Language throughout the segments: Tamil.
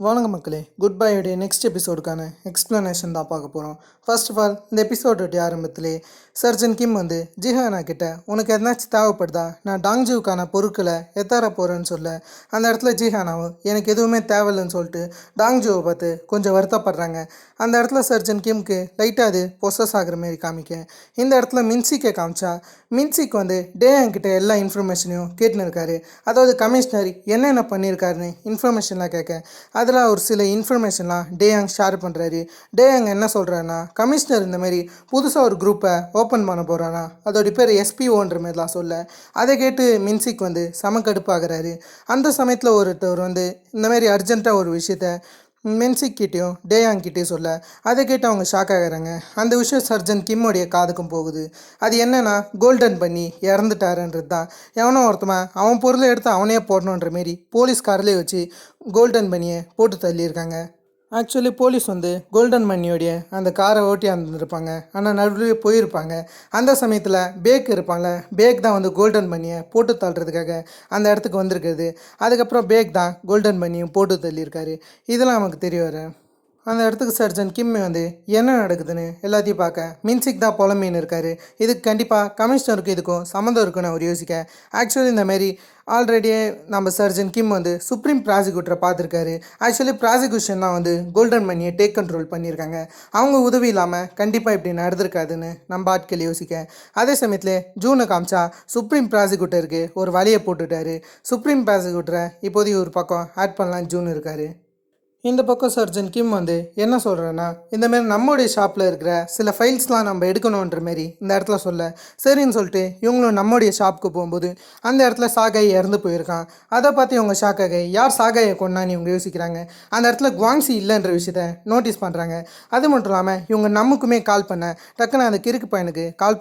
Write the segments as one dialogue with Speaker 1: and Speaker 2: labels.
Speaker 1: வணக்கம் மக்களே, குட் பையோடைய நெக்ஸ்ட் எபிசோடுக்கான எக்ஸ்ப்ளனேஷன் தான் பார்க்க போகிறோம். ஃபர்ஸ்ட் ஆஃப் ஆல் இந்த எபிசோடைய ஆரம்பத்திலே சர்ஜன் கிம் வந்து ஜிஹானா கிட்ட உனக்கு எதனாச்சும் தேவைப்படுதா, நான் டாங்ஜுவுக்கான பொருட்களை எத்தார போகிறேன்னு சொல்ல அந்த இடத்துல ஜிஹானாவும் எனக்கு எதுவுமே தேவையில்லைன்னு சொல்லிட்டு டாங்ஜுவை பார்த்து கொஞ்சம் வருத்தப்படுறாங்க. அந்த இடத்துல சர்ஜன் கிம்க்கு லைட்டாக அது பொசஸ் ஆகிற மாரி காமிக்க இந்த இடத்துல மின்சிக்கை காமிச்சா மின்சிக்கு வந்து டேயாங்கிட்ட எல்லா இன்ஃபர்மேஷனையும் கேட்டுன்னு இருக்காரு. அதாவது கமிஷனர் என்னென்ன பண்ணியிருக்காருன்னு இன்ஃபர்மேஷன்லாம் கேட்க அதில் ஒரு சில இன்ஃபர்மேஷன்லாம் டேயாங் ஷேர் பண்ணுறாரு. டேயாங் என்ன சொல்கிறாருன்னா, கமிஷனர் இந்தமாரி புதுசாக ஒரு குரூப்பை ஓப்பன் பண்ண போகிறானா, அதோடைய பேர் எஸ்பிஓன்ற மாதிரிலாம் சொல்ல அதை கேட்டு மின்சிக் வந்து கடுப்பாகிறாரு. அந்த சமயத்தில் ஒருத்தர் வந்து இந்தமாரி அர்ஜென்ட்டாக ஒரு விஷயத்த மென்சிக்கிட்டேயும் டேயாங்கிட்டேயும் சொல்ல அதை கேட்டு அவங்க ஷாக் ஆகிறாங்க. அந்த விஷயம் சர்ஜன் கிம்முடைய காதுக்கும் போகுது. அது என்னன்னா, கோல்டன் பண்ணி இறந்துட்டாருன்றது தான். எவனோ ஒருத்தவன் அவன் பொருளை எடுத்து அவனே போடணுன்ற மாரி போலீஸ் காரிலே வச்சு கோல்டன் பண்ணியை போட்டு தள்ளியிருக்காங்க. ஆக்சுவலி போலீஸ் வந்து கோல்டன் மணியோடைய அந்த காரை ஓட்டி வந்துருப்பாங்க. ஆனால் நடுவே போயிருப்பாங்க. அந்த சமயத்தில் பேக் இருப்பாங்கள்ல, பேக் தான் வந்து கோல்டன் மணியை போட்டு தள்ளுறதுக்காக அந்த இடத்துக்கு வந்திருக்குது. அதுக்கப்புறம் பேக் தான் கோல்டன் மணியும் போட்டு தள்ளியிருக்காரு. இதெல்லாம் நமக்கு தெரிய வர அந்த இடத்துக்கு சர்ஜன் கிம் வந்து என்ன நடக்குதுன்னு எல்லாத்தையும் பார்க்க மின்சிக் தான் புலம்பின்னு இருக்காரு. இதுக்கு கண்டிப்பாக கமிஷனருக்கு இதுக்கும் சம்மந்தம் இருக்குன்னு அவர் யோசிக்க, ஆக்சுவலி இந்த மாதிரி ஆல்ரெடியே நம்ம சர்ஜன் கிம் வந்து சுப்ரீம் ப்ராசிக்யூட்டரை பார்த்துருக்காரு. ஆக்சுவலி ப்ராசிக்யூஷன்லாம் வந்து கோல்டன் மணியை டேக் கண்ட்ரோல் பண்ணியிருக்காங்க. அவங்க உதவி இல்லாமல் கண்டிப்பாக இப்படி நடந்திருக்காதுன்னு நம்ம ஆட்கள் யோசிக்க, அதே சமயத்தில் ஜூனை காமிச்சா சுப்ரீம் ப்ராசிக்யூட்டருக்கு ஒரு வழியை போட்டுட்டாரு. சுப்ரீம் ப்ராசிக்யூட்டரை இப்போதைக்கு ஒரு பக்கம் ஆட் பண்ணலாம் ஜூன் இருக்காரு. இந்த பக்கம் சர்ஜன் கிம் வந்து என்ன சொல்கிறேன்னா, இந்தமாரி நம்மளுடைய ஷாப்பில் இருக்கிற சில ஃபைல்ஸ்லாம் நம்ம எடுக்கணுன்ற மாரி இந்த இடத்துல சொல்ல, சரின்னு சொல்லிட்டு இவங்களும் நம்மளுடைய ஷாப்புக்கு போகும்போது அந்த இடத்துல சாகாய் இறந்து போயிருக்கான். அதை பார்த்து இவங்க ஷாக்காக யார் சாகாயை கொண்டான்னு இவங்க யோசிக்கிறாங்க. அந்த இடத்துல குவாங்ஸி இல்லைன்ற விஷயத்த நோட்டீஸ் பண்ணுறாங்க. அது மட்டும் இல்லாமல் இவங்க நமக்குமே கால் பண்ண டக்குன்னு அந்த கிறுக்கு பையனுக்கு கால்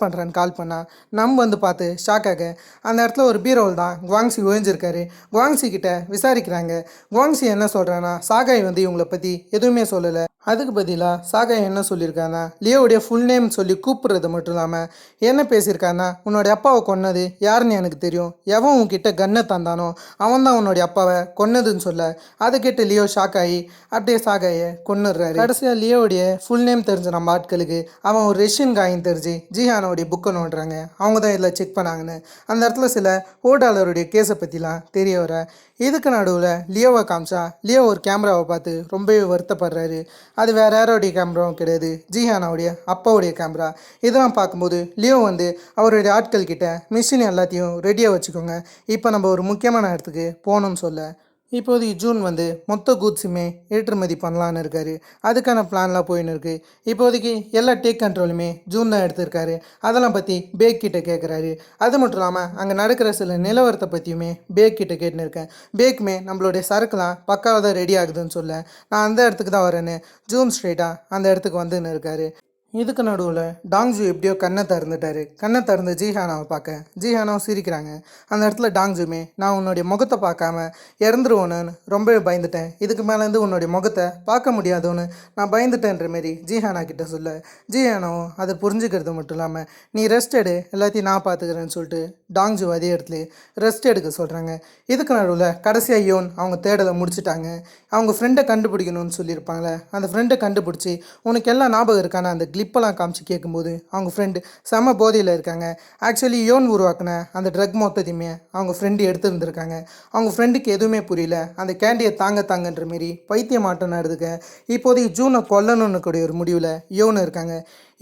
Speaker 1: பண்ணால் நம்ம வந்து பார்த்து ஷாக்காக அந்த இடத்துல ஒரு பீரோல் தான் குவாங்ஸி ஒழிஞ்சிருக்காரு. குவாங்ஸி கிட்ட விசாரிக்கிறாங்க. குவாங்ஸி என்ன சொல்கிறான்னா, சாகாய் வந்து இவங்களை பற்றி எதுவுமே சொல்லலை. அதுக்கு பதிலாக சாகாய் என்ன சொல்லியிருக்காங்கன்னா, லியோவுடைய ஃபுல் நேம் சொல்லி கூப்பிட்றது மட்டும் இல்லாமல் என்ன பேசியிருக்காருன்னா, உன்னோடைய அப்பாவை கொன்னது யாருன்னு எனக்கு தெரியும், எவன் உன்கிட்ட கன்னை தந்தானோ அவன் தான் உன்னோடைய அப்பாவை கொன்னதுன்னு சொல்ல அதை கேட்டு லியோ ஷாக் ஆகி அப்படியே சாகாயை கொன்னுடுறாரு. கடைசியாக லியோவுடைய ஃபுல் நேம் தெரிஞ்ச நம்ம ஆட்களுக்கு அவன் ஒரு ரஷ்யன் காயின் தெரிஞ்சு ஜிஹானோடைய புக்கை நோண்டுறாங்க. அவங்க தான் இதில் செக் பண்ணாங்கன்னு அந்த இடத்துல சில ஓடாளருடைய கேஸை பற்றிலாம் தெரிய வர, இதுக்கு நடுவில் லியோவை காமிச்சா லியோ ஒரு கேமராவை பார்த்து ரொம்பவே வருத்தப்படுறாரு. அது வேறு யாரோடைய கேமராவும் கிடையாது, ஜிஹானாவுடைய அப்பாவுடைய கேமரா. இதெல்லாம் பார்க்கும்போது லியோ வந்து அவருடைய ஆட்கள் கிட்ட மிஷின் எல்லாத்தையும் ரெடியாக வச்சுக்கோங்க, இப்போ நம்ம ஒரு முக்கியமான இடத்துக்கு போகணும்னு சொல்ல, இப்போதைக்கு ஜூன் வந்து மொத்த கூட்ஸுமே ஏற்றுமதி பண்ணலான்னு இருக்காரு. அதுக்கான பிளான்லாம் போயின்னு இருக்கு. இப்போதைக்கு எல்லா டேக் கண்ட்ரோலுமே ஜூன் தான் எடுத்திருக்காரு. அதெல்லாம் பற்றி பேக் கிட்ட கேட்குறாரு. அது மட்டும் இல்லாமல் அங்கே நடக்கிற சில நிலவரத்தை பற்றியுமே பேக் கிட்ட கேட்டுன்னு இருக்கேன். பேக்குமே நம்மளுடைய சரக்குலாம் பக்காவாக தான் ரெடி ஆகுதுன்னு சொல்ல, நான் அந்த இடத்துக்கு தான் வரேன்னு ஜூன் ஸ்ட்ரெயிட்டாக அந்த இடத்துக்கு வந்துன்னு இருக்காரு. இதுக்கு நடுவில் டாங்ஜு எப்படியோ கண்ணை திறந்துட்டாரு. கண்ணை திறந்து ஜிஹானாவை பார்க்க ஜிஹானாவும் சிரிக்கிறாங்க. அந்த இடத்துல டாங்ஜுமே நான் உன்னுடைய முகத்தை பார்க்காம இறந்துருவோன்னு ரொம்பவே பயந்துட்டேன், இதுக்கு மேலேருந்து உன்னுடைய முகத்தை பார்க்க முடியாதோன்னு நான் பயந்துட்டேன்ற மாரி ஜிஹானா கிட்ட சொல்ல, ஜிஹானாவும் அதை புரிஞ்சுக்கிறது மட்டும் இல்லாமல் நீ ரெஸ்ட் எடு, எல்லாத்தையும் நான் பார்த்துக்கிறேன்னு சொல்லிட்டு டாங்ஜு அதே இடத்துல ரெஸ்ட் எடுக்க சொல்கிறாங்க. இதுக்கு நடுவில் கடைசியாக யோன் அவங்க தேடலை முடிச்சுட்டாங்க. அவங்க ஃப்ரெண்டை கண்டுபிடிக்கணும்னு சொல்லியிருப்பாங்களே, அந்த ஃப்ரெண்டை கண்டுபிடிச்சி உனக்கு எல்லாம் ஞாபகம் இருக்கான அந்த கிளிப்பெல்லாம் காமிச்சு கேட்கும்போது அவங்க ஃப்ரெண்டு செம போதையில் இருக்காங்க. ஆக்சுவலி யோன் உருவாக்குன அந்த ட்ரக் மொத்தத்தையுமே அவங்க ஃப்ரெண்டு எடுத்துருந்துருக்காங்க. அவங்க ஃப்ரெண்டுக்கு எதுவுமே புரியல. அந்த கேண்டியை தாங்கன்ற மாரி பைத்தியமாட்டம் நடந்துக்க இப்போதைக்கு ஜூனை கொல்லணும்னு கூடிய ஒரு முடிவில் யோன் இருக்காங்க.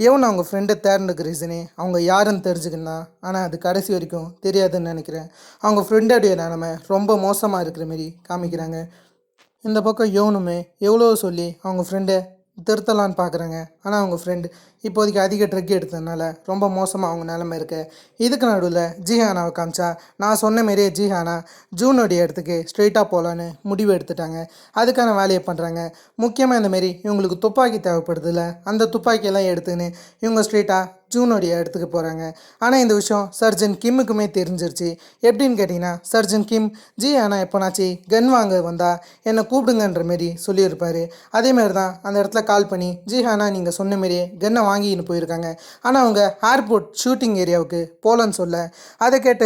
Speaker 1: யோன் அவங்க ஃப்ரெண்டை தேர்ந்ததுக்கு ரீசனே அவங்க யாருன்னு தெரிஞ்சுக்கணும், ஆனால் அது கடைசி வரைக்கும் தெரியாதுன்னு நினைக்கிறேன். அவங்க ஃப்ரெண்டோடைய நிலைமை ரொம்ப மோசமாக இருக்கிற மாரி காமிக்கிறாங்க. இந்த பக்கம் யோனுமே எவ்வளோ சொல்லி அவங்க ஃப்ரெண்டை திருத்தலான்னு பார்க்குறாங்க. ஆனால் அவங்க ஃப்ரெண்டு இப்போதைக்கு அதிக ட்ரக் எடுத்ததுனால ரொம்ப மோசமாக அவங்க நிலமை இருக்கு. இதுக்கு நடுவில் ஜிஹானாவை காமிச்சா நான் சொன்ன மாரியே ஜிஹானா ஜூனுடைய இடத்துக்கு ஸ்ட்ரெயிட்டாக போகலான்னு முடிவு எடுத்துட்டாங்க. அதுக்கான வேலையை பண்ணுறாங்க. முக்கியமாக இந்தமாரி இவங்களுக்கு துப்பாக்கி தேவைப்படுதில்ல, அந்த துப்பாக்கியெல்லாம் எடுத்துன்னு இவங்க ஸ்ட்ரெயிட்டாக ஜூனுடைய இடத்துக்கு போகிறாங்க. ஆனால் இந்த விஷயம் சர்ஜன் கிம்முக்குமே தெரிஞ்சிருச்சு. எப்படின்னு கேட்டிங்கன்னா, சர்ஜன் கிம் ஜிஹானா எப்போனாச்சு கன் வாங்க வந்தால் என்னை கூப்பிடுங்கன்ற மாரி சொல்லியிருப்பார். அதேமாரி தான் அந்த இடத்துல கால் பண்ணி ஜிஹானா நீங்கள் சொன்ன மாரியே கன்னை வாங்கின்னு போயிருக்காங்க. ஆனால் அவங்க ஏர்போர்ட் ஷூட்டிங் ஏரியாவுக்கு போகலன்னு சொல்ல அதை கேட்ட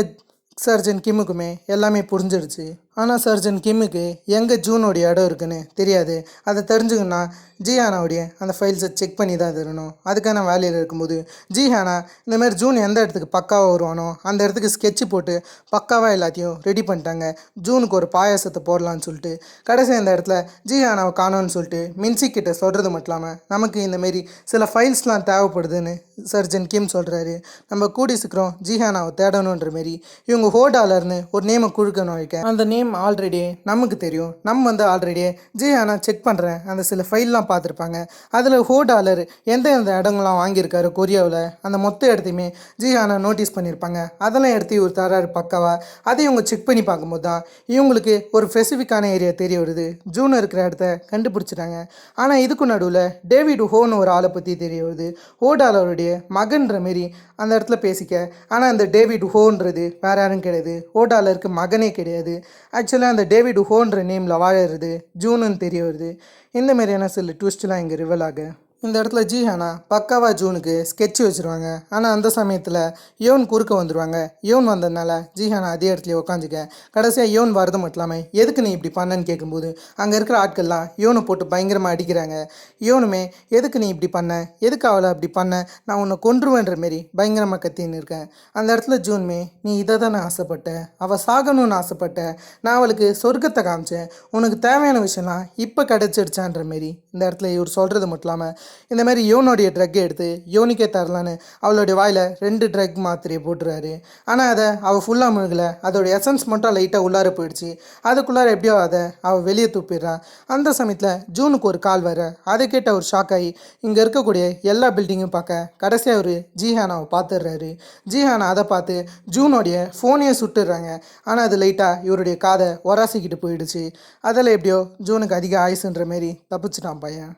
Speaker 1: சர்ஜன் கிம்முக்குமே எல்லாமே புரிஞ்சிடுச்சு. ஆனால் சர்ஜன் கிம்முக்கு எங்கே ஜூனோடைய இடம் இருக்குன்னு தெரியாது. அதை தெரிஞ்சுக்கணுன்னா ஜிஹானாவுடைய அந்த ஃபைல்ஸை செக் பண்ணி தான் தரணும். அதுக்கான வேலையில் இருக்கும்போது ஜிஹானா இந்தமாதிரி ஜூன் எந்த இடத்துக்கு பக்காவாக வருவானோ அந்த இடத்துக்கு ஸ்கெட்சு போட்டு பக்காவாக எல்லாத்தையும் ரெடி பண்ணிட்டாங்க. ஜூனுக்கு ஒரு பாயாசத்தை போடலான்னு சொல்லிட்டு கடைசி இந்த இடத்துல ஜிஹானாவை காணோன்னு சொல்லிட்டு மின்சி கிட்ட சொல்கிறது மட்டும் இல்லாமல் நமக்கு இந்தமாரி சில ஃபைல்ஸ்லாம் தேவைப்படுதுன்னு சர்ஜன் கிம் சொல்கிறாரு. நம்ம கூடி சீக்கிரம் ஜிஹானாவை தேடணுன்ற மாரி இவங்க ஹோடாலர்னு ஒரு நேமை குழுக்கணும் வைக்க அந்த நேம் ஆல்ரெடி நமக்கு தெரியும். நம்ம ஆல்ரெடி ஜிஹானா செக் பண்ணுறேன் அந்த சில ஃபைல்லாம் பார்த்துருப்பாங்க. அதில் ஹோடாலர் எந்த இடங்கள்லாம் வாங்கியிருக்காரு கொரியாவில் அந்த மொத்த இடத்தையுமே ஜிஹானா நோட்டீஸ் பண்ணியிருப்பாங்க. அதெல்லாம் எடுத்து இவர் தராரு பக்காவா. அதை இவங்க செக் பண்ணி பார்க்கும்போது தான் இவங்களுக்கு ஒரு ஸ்பெசிஃபிக்கான ஏரியா தெரிய வருது. ஜூன் இருக்கிற இடத்த கண்டுபிடிச்சிட்டாங்க. ஆனால் இதுக்கு நடுவில் டேவிட் ஹோன்னு ஒரு ஆளை பற்றி தெரிய வருது. ஹோடாலருடைய மகன்ற மாரி அந்த இடத்துல பேசிக்க. ஆனால் அந்த டேவிட் ஹோன்றது வேற யாரும் கிடையாது. ஹோடாலருக்கு மகனே கிடையாது. ஆக்சுவலாக அந்த டேவிட் ஹோன்ற நேமில் வாழறது ஜூனுன்னு தெரிய வருது. இந்த மாதிரியான சில ட்விஸ்ட்லாம் இங்கே ரிவல் ஆக இந்த இடத்துல ஜிஹானா பக்காவாக ஜூனுக்கு ஸ்கெட்ச் வச்சுருவாங்க. ஆனால் அந்த சமயத்தில் யோன் குறுக்க வந்துடுவாங்க. யோன் வந்ததுனால ஜிஹானா அதே இடத்துல உட்காந்துக்க. கடைசியாக யோன் வரது மட்டும் இல்லாமல் எதுக்கு நீ இப்படி பண்ணன்னு கேட்கும்போது அங்கே இருக்கிற ஆட்கள்லாம் யோனை போட்டு பயங்கரமாக அடிக்கிறாங்க. யோனுமே எதுக்கு நீ இப்படி பண்ண, எதுக்கு அவளை அப்படி பண்ண, நான் உன்னை கொன்றுவேன்ற மாரி பயங்கரமாக கத்தின்னு இருக்கேன். அந்த இடத்துல ஜூன்மே நீ இதை தானே ஆசைப்பட்ட, அவள் சாகணும்னு ஆசைப்பட்ட, நான் அவளுக்கு சொர்க்கத்தை காமிச்சேன், உனக்கு தேவையான விஷயம்லாம் இப்போ கிடச்சிடுச்சான்ற மாரி இந்த இடத்துல இவர் சொல்கிறது மட்டும் இல்லாமல் இந்த மாதிரி யோனுடைய ட்ரக்கை எடுத்து யோனிக்கே தரலான்னு அவளுடைய வாயில் 2 ட்ரக் மாத்திரையை போட்டுறாரு. ஆனால் அதை அவள் ஃபுல்லாக முழுகலை. அதோடைய எசன்ஸ் மட்டும் லைட்டாக உள்ளார போயிடுச்சு. அதுக்குள்ளார எப்படியோ அதை அவள் வெளியே துப்பிடுறான். அந்த சமயத்தில் ஜூனுக்கு ஒரு கால் வர அதை கேட்டு அவர் ஷாக் ஆகி இங்கே இருக்கக்கூடிய எல்லா பில்டிங்கும் பார்க்க கடைசியாக அவர் ஜிஹானாவை பார்த்துடுறாரு. ஜிஹானா அதை பார்த்து ஜூனோடைய ஃபோனையே சுட்டுடுறாங்க. ஆனால் அது லைட்டாக இவருடைய காதை ஒராசிக்கிட்டு போயிடுச்சு. அதில் எப்படியோ ஜூனுக்கு அதிக ஆயுசுன்ற மாரி தப்பிச்சிட்டான் பையன்.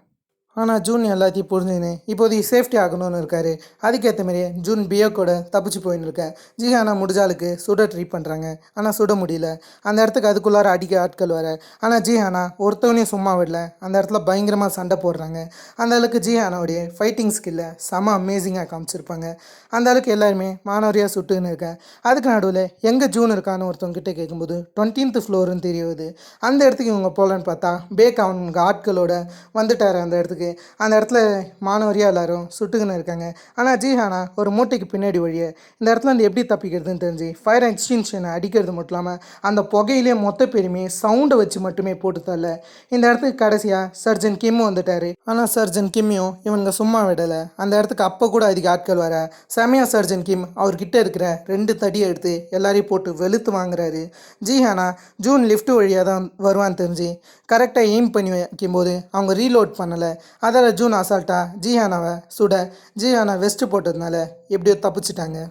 Speaker 1: ஆனால் ஜூன் எல்லாத்தையும் புரிஞ்சுன்னு இப்போதைக்கு சேஃப்டி ஆகணும்னு இருக்காரு. அதுக்கேற்ற மாதிரியே ஜூன் பியோக்கோட தப்பிச்சு போயின்னு இருக்கேன். ஜிஹானா முடிஞ்சாலுக்கு சுட ட்ரை பண்ணுறாங்க. ஆனால் சுட முடியல. அந்த இடத்துக்கு அதுக்குள்ளார அடிக்க ஆட்கள் வர. ஆனால் ஜிஹானா ஒருத்தவனையும் சும்மா விடல. அந்த இடத்துல பயங்கரமாக சண்டை போடுறாங்க. அந்த அளவுக்கு ஜிஹானாவுடைய ஃபைட்டிங் ஸ்கில்லை செம அமேசிங்காக காமிச்சிருப்பாங்க. அந்த அளவுக்கு எல்லாருமே மாணவரியாக சுட்டுன்னு இருக்கேன். அதுக்கு நடுவில் எங்கே ஜூன் இருக்கான்னு ஒருத்தவங்க கிட்டே கேட்கும்போது 20th ஃப்ளோருன்னு தெரியுது. அந்த இடத்துக்கு இவங்க போகலான்னு பார்த்தா பேக் அவங்க ஆட்களோட வந்துட்டார் அந்த இடத்துக்கு. அந்த இடத்துல மாணவரியாக எல்லாரும் சுட்டுக்குன்னு இருக்காங்க. ஆனால் ஜிஹானா ஒரு மூட்டைக்கு பின்னாடி வழியே இந்த இடத்துல இருந்து எப்படி தப்பிக்கிறதுன்னு தெரிஞ்சு ஃபயர் எக்ஸ்டென்ஷனை அடிக்கிறது மட்டும் இல்லாமல் அந்த புகையிலே மொத்த பேருமே சவுண்டை வச்சு மட்டுமே போட்டு தரல. இந்த இடத்துக்கு கடைசியாக சர்ஜன் கிம் வந்துட்டார். ஆனால் சர்ஜன் கிம்மையும் இவங்க சும்மா விடலை. அந்த இடத்துக்கு அப்போ கூட அதிக ஆட்கள் வர செமையா சர்ஜன் கிம் அவர்கிட்ட இருக்கிற 2 தடியை எடுத்து எல்லாரையும் போட்டு வெளுத்து வாங்குறாரு. ஜிஹானா ஜூன் லிஃப்ட் வழியாக தான் வருவான்னு தெரிஞ்சு கரெக்டாக எய்ம் பண்ணி வைக்கும்போது அவங்க ரீலோட் பண்ணலை. அதில் ஜூன் அசால்ட்டாக ஜிஹானாவை சுட ஜிஹானா வெஸ்ட்டு போட்டதுனால எப்படியோ தப்பிச்சிட்டாங்க.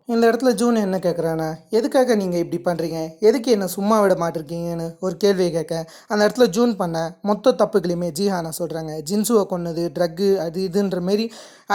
Speaker 1: இந்த இடத்துல ஜூன் என்ன கேட்குறான்னா எதுக்காக நீங்கள் இப்படி பண்ணுறீங்க, எதுக்கு என்ன சும்மா விட மாட்டிருக்கீங்கன்னு ஒரு கேள்வியை கேட்க அந்த இடத்துல ஜூன் பண்ண மொத்த தப்புகளையுமே ஜிஹானா சொல்கிறாங்க. ஜின்சுவை கொன்னது, ட்ரக்கு, அது இதுன்ற மாரி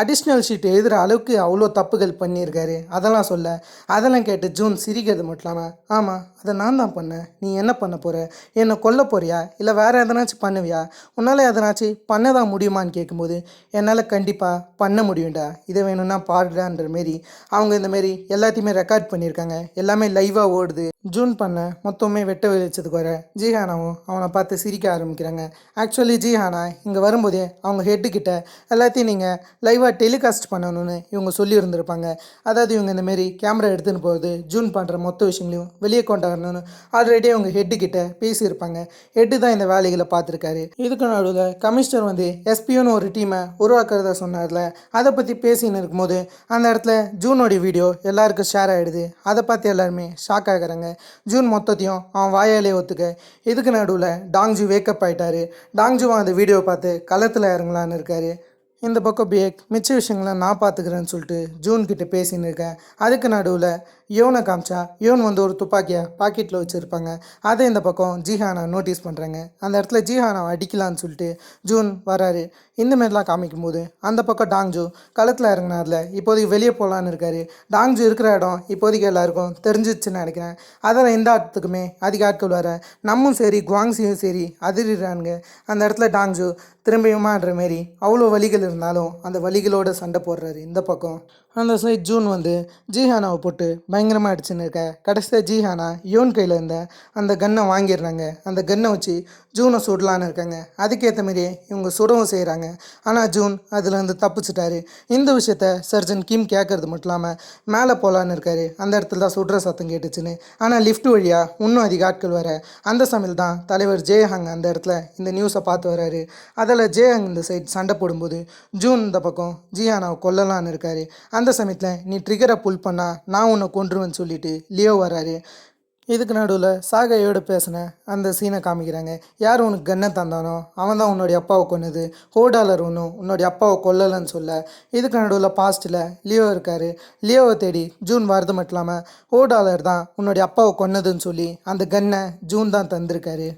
Speaker 1: அடிஷ்னல் ஷீட் எழுதுகிற அளவுக்கு அவ்வளோ தப்புகள் பண்ணியிருக்காரு. அதெல்லாம் சொல்ல அதெல்லாம் கேட்டு ஜூன் சிரிக்கிறது மட்டும் இல்லாமல் ஆமாம் அதை நான் தான் பண்ணேன், நீ என்ன பண்ண போகிற, என்னை கொல்ல போறியா இல்லை வேறு எதனாச்சும் பண்ணுவியா, உன்னால் எதனாச்சும் பண்ண தான் முடியுமான்னு கேட்கும்போது என்னால் கண்டிப்பாக பண்ண முடியும்டா, இதை வேணும்னா பாடுறான்ற மாரி அவங்க இந்தமாரி எல்லாத்தையுமே ரெக்கார்ட் பண்ணியிருக்காங்க. எல்லாமே லைவாக ஓடுது. ஜூன் பண்ண மொத்தமே வெட்ட வெளிச்சதுக்கு வர ஜிஹானாவும் அவனை பார்த்து சிரிக்க ஆரம்பிக்கிறாங்க. ஆக்சுவலி ஜிஹானா இங்கே வரும்போதே அவங்க ஹெட்டுக்கிட்ட எல்லாத்தையும் நீங்கள் லைவாக டெலிகாஸ்ட் பண்ணணும்னு இவங்க சொல்லியிருந்திருப்பாங்க. அதாவது இவங்க இந்தமாரி கேமரா எடுத்துன்னு போகுது ஜூன் பண்ணுற மொத்த விஷயங்களையும் வெளியே கொண்டாடணும்னு ஆல்ரெடி அவங்க ஹெட்டுக்கிட்ட பேசியிருப்பாங்க. ஹெட்டு தான் இந்த வேலைகளை பார்த்துருக்காரு. இதுக்கு நடுவில் கமிஷனர் வந்து எஸ்பியோன்னு ஒரு டீமை உருவாக்குறதா சொன்னார்ல, அதை பற்றி பேசின்னு இருக்கும்போது அந்த இடத்துல ஜூனோடைய வீடியோ எல்லாருக்கும் ஷேர் ஆகிடுது. அதை பார்த்து எல்லாருமே ஷாக் ஆகிறாங்க. ஜூன் மொத்தத்தையும் அவன் வாயாலே ஒத்துக்க. இதுக்கு நடுவில் டாங்ஜு வேக்கப் ஆகிட்டாரு. டாங்ஜுவும் அந்த வீடியோ பார்த்து களத்தில் இறங்கலான்னு இருக்காரு. இந்த பக்கம் பேக் மிச்ச விஷயங்களை நான் பார்த்துக்கிறேன்னு சொல்லிட்டு ஜூன்கிட்ட பேசின்னு இருக்கேன். அதுக்கு நடுவில் யோனை காமிச்சா யோன் வந்து ஒரு துப்பாக்கியை பாக்கெட்டில் வச்சுருப்பாங்க. அதை இந்த பக்கம் ஜிஹானா நோட்டீஸ் பண்ணுறாங்க. அந்த இடத்துல ஜிஹானாவை அடிக்கலான்னு சொல்லிட்டு ஜூன் வராரு. இந்த மாதிரிலாம் காமிக்கும்போது அந்த பக்கம் டாங்ஜூ களத்தில் இறங்கினார்ல இப்போதைக்கு வெளியே போகலான்னு இருக்காரு. டாங்ஜூ இருக்கிற இடம் இப்போதைக்கு எல்லாருக்கும் தெரிஞ்சிச்சுன்னு நினைக்கிறேன். அதில் எந்த இடத்துக்குமே அதிக ஆட்கள் வர நம்மும் சரி குவாங்ஸியும் சரி அதிரிறானுங்க. அந்த இடத்துல டாங்ஜூ திரும்பியுமான்ற மாரி அவ்வளோ வலிகள் இருந்தாலும் அந்த வலிகளோட சண்டை போடுறாரு. இந்த பக்கம் அந்த சைட் ஜூன் வந்து ஜிஹானாவை போட்டு பயங்கரமாக அடிச்சுன்னு இருக்க. கடைசியாக ஜிஹானா யோன் கையில் இருந்த அந்த கன்னை வாங்கிடுறாங்க. அந்த கன்னை வச்சு ஜூனை சுடலான்னு இருக்காங்க. அதுக்கேற்ற மாதிரியே இவங்க சுடவும் செய்கிறாங்க. ஆனால் ஜூன் அதுலேருந்து தப்பிச்சிட்டாரு. இந்த விஷயத்த சர்ஜன் கிம் கேட்கறது மட்டும் இல்லாமல் மேலே போகலான்னு இருக்காரு. அந்த இடத்துல தான் சுடுற சத்தம் கேட்டுச்சுன்னு. ஆனால் லிஃப்ட் வழியாக இன்னும் அதிக ஆட்கள் வர அந்த சமையல் தான் தலைவர் ஜேஹங் அந்த இடத்துல இந்த நியூஸை பார்த்து வர்றாரு. அதில் ஜேஹங் இந்த சைட் சண்டை போடும்போது ஜூன் இந்த பக்கம் ஜிஹானாவை கொல்லலான்னு இருக்காரு. அந்த சமயத்தில் நீ ட்ரிகரை புல் பண்ணா நான் உன்னை கொன்றுவேன்னு சொல்லிட்டு லியோ வராரு. இதுக்கு நடுவில் சாகையோடு பேசின அந்த சீனை காமிக்கிறாங்க. யார் உனக்கு கன்னை தந்தானோ அவன் தான் உன்னுடைய அப்பாவை கொன்னது. ஹோடாலர் ஒன்றும் உன்னுடைய அப்பாவை கொல்லலைன்னு சொல்ல. இதுக்கு நடுவில் பாஸ்ட்டில் லியோ இருக்கார். லியோவை தேடி ஜூன் வரது மட்டும் இல்லாமல் ஹோடாலர் தான் உன்னுடைய அப்பாவை கொன்னதுன்னு சொல்லி அந்த கன்னை ஜூன் தான் தந்திருக்காரு.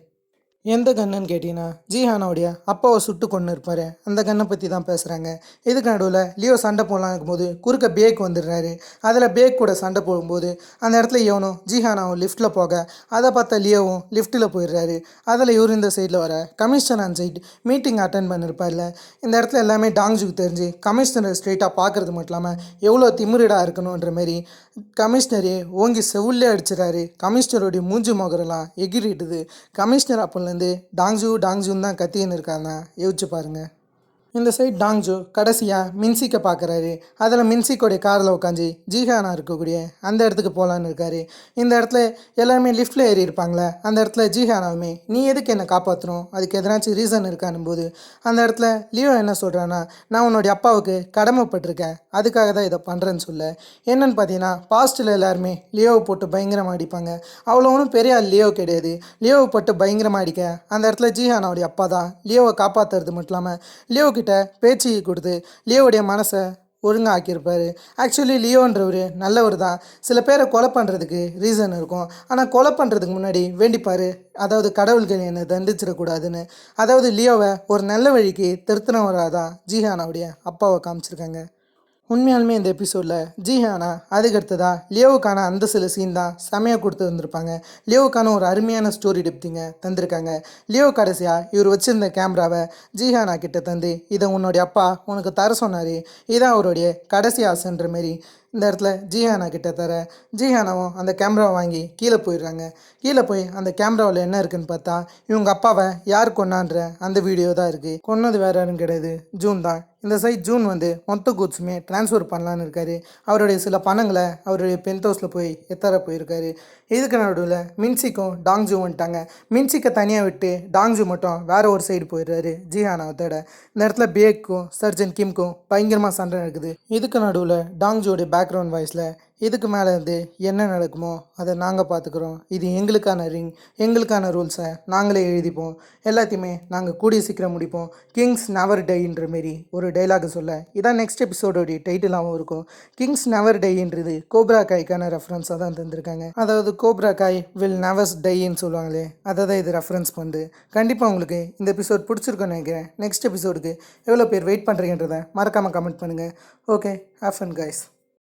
Speaker 1: எந்த கன்னுன்னு கேட்டிங்கன்னா ஜிஹானாவுடைய அப்பாவை சுட்டு கொண்டு இருப்பார். அந்த கன்னை பற்றி தான் பேசுகிறாங்க. இதுக்கு நடுவில் லியோ சண்டை போடலாம் இருக்கும்போது குறுக்க பேக் வந்துடுறாரு. அதில் பேக் கூட சண்டை போடும்போது அந்த இடத்துல இவனும் ஜிஹானாவும் லிஃப்ட்டில் போக அதை பார்த்த லியோவும் லிஃப்ட்டில் போயிடுறாரு. அதில் இவர் இந்த சைடில் வர commissioner on site meeting attend பண்ணியிருப்பார்ல. இந்த இடத்துல எல்லாமே டாங்ஜுக்கு தெரிஞ்சு கமிஷனரை ஸ்ட்ரெயிட்டாக பார்க்குறது மட்டும் இல்லாமல் எவ்வளோ திமிரிடாக இருக்கணுன்ற மாரி கமிஷனரே ஓங்கி செவுல்லே அடிச்சிடறாரு. கமிஷனருடைய மூஞ்சி முகரெல்லாம் எகிரிட்டுது. கமிஷனர் அப்போலேருந்து டாங்ஜூன்னு தான் கத்தின்னு இருக்காங்க. யோசிச்சு பாருங்க. இந்த சைட் டாங்ஜூ கடைசியாக மின்சிக்கை பார்க்குறாரு. அதில் மின்சிக்கோடைய காரில் உட்காந்து ஜிஹானா இருக்கக்கூடிய அந்த இடத்துக்கு போகலான்னு இருக்காரு. இந்த இடத்துல எல்லாருமே லிஃப்ட்டில் ஏறி இருப்பாங்களே. அந்த இடத்துல ஜிஹானாவுமே நீ எதுக்கு என்னை காப்பாற்றணும், அதுக்கு எதனாச்சும் ரீசன் இருக்கானும் போது அந்த இடத்துல லியோ என்ன சொல்கிறான்னா நான் உன்னுடைய அப்பாவுக்கு கடமைப்பட்டிருக்கேன், அதுக்காக தான் இதை பண்ணுறேன்னு சொல்ல. என்னன்னு பார்த்தீங்கன்னா பாஸ்ட்டில் எல்லாருமே லியோவை போட்டு பயங்கரமாக அடிப்பாங்க. அவ்வளோ ஒன்றும் பெரிய லியோ கிடையாது. லியோவை போட்டு பயங்கரமாக அடிக்க அந்த இடத்துல ஜிஹானாவுடைய அப்பா தான் லியோவை காப்பாற்றுறது மட்டும் இல்லாமல் லியோ கிட்ட பேச்சு கொடுத்து லியோவுடைய மனசை ஒழுங்காக ஆக்கியிருப்பார். ஆக்சுவலி லியோன்றவர் நல்லவர் தான். சில பேரை கொலை பண்ணுறதுக்கு ரீசன் இருக்கும். ஆனால் கொலை பண்ணுறதுக்கு முன்னாடி வேண்டிப்பார், அதாவது கடவுள்கள் என்னை தண்டிச்சிடக்கூடாதுன்னு. அதாவது லியோவை ஒரு நல்ல வழிக்கு திருத்தினவராக தான் ஜிஹானாவுடைய அப்பாவை காமிச்சிருக்காங்க. உண்மையாலுமே இந்த எபிசோடில் ஜிஹானா அதுக்கடுத்ததா லியோவுக்கான அந்த சில சீன் தான் செமையாக கொடுத்து வந்திருப்பாங்க. லியோவுக்கான ஒரு அருமையான ஸ்டோரி டெப்த்திங்க தந்திருக்காங்க. லியோ கடைசியாக இவர் வச்சுருந்த கேமராவை ஜிஹானா கிட்ட தந்து இதை உன்னுடைய அப்பா உனக்கு தர சொன்னார், இதான் அவருடைய கடைசி ஆசைன்ற மாரி இந்த இடத்துல ஜிஹானா கிட்ட தர. ஜிஹானாவும் அந்த கேமராவை வாங்கி கீழே போயிடுறாங்க. கீழே போய் அந்த கேமராவில் என்ன இருக்குன்னு பார்த்தா இவங்க அப்பாவை யார் கொன்னான்ற அந்த வீடியோ தான் இருக்குது. கொன்னது வேறு யாரும் கிடையாது, ஜூன் தான். இந்த சைட் ஜூன் வந்து மொத்த கூட்ஸுமே ட்ரான்ஸ்ஃபர் பண்ணலான்னு இருக்காரு. அவருடைய சில பணங்களை அவருடைய பென்ட் ஹவுஸில் போய் எத்தர போயிருக்காரு. இதுக்கு நடுவில் மின்சிக்கும் டாங்ஜூ வந்துட்டாங்க. மின்சிக்கை தனியாக விட்டு டாங்ஜூ மட்டும் வேறு ஒரு சைடு போயிடுறாரு ஜிஹானாவை தேட. இந்த இடத்துல பேக்கும் சர்ஜன் கிம்க்கும் பயங்கரமாக சண்டை நடக்குது. இதுக்கு நடுவில் டாங்ஜூடைய பேக்ரவுண்ட் வாய்ஸில் இதுக்கு மேலே இருந்து என்ன நடக்குமோ அதை நாங்கள் பார்த்துக்குறோம், இது எங்களுக்கான ரிங், எங்களுக்கான ரூல்ஸை நாங்களே எழுதிப்போம், எல்லாத்தையுமே நாங்கள் கூடிய சீக்கிரம் முடிப்போம், கிங்ஸ் நெவர் டைன்ற மாரி ஒரு டைலாக் சொல்ல. இதான் நெக்ஸ்ட் எபிசோடோடைய டைட்டிலாகவும் இருக்கும். கிங்ஸ் நெவர் டைன்றது கோப்ரா காய்க்கான ரெஃபரன்ஸாக தான் தந்திருக்காங்க. அதாவது கோப்ரா காய் வில் நெவர்ஸ் டைன்னு சொல்லுவாங்களே, அதை தான் இது ரெஃபரன்ஸ் பண்ணுது. கண்டிப்பாக உங்களுக்கு இந்த எபிசோட் பிடிச்சிருக்குன்னு நினைக்கிறேன். நெக்ஸ்ட் எபிசோடுக்கு எவ்வளோ பேர் வெயிட் பண்ணுறீங்கன்றதை மறக்காமல் கமெண்ட் பண்ணுங்கள். Okay, have fun guys.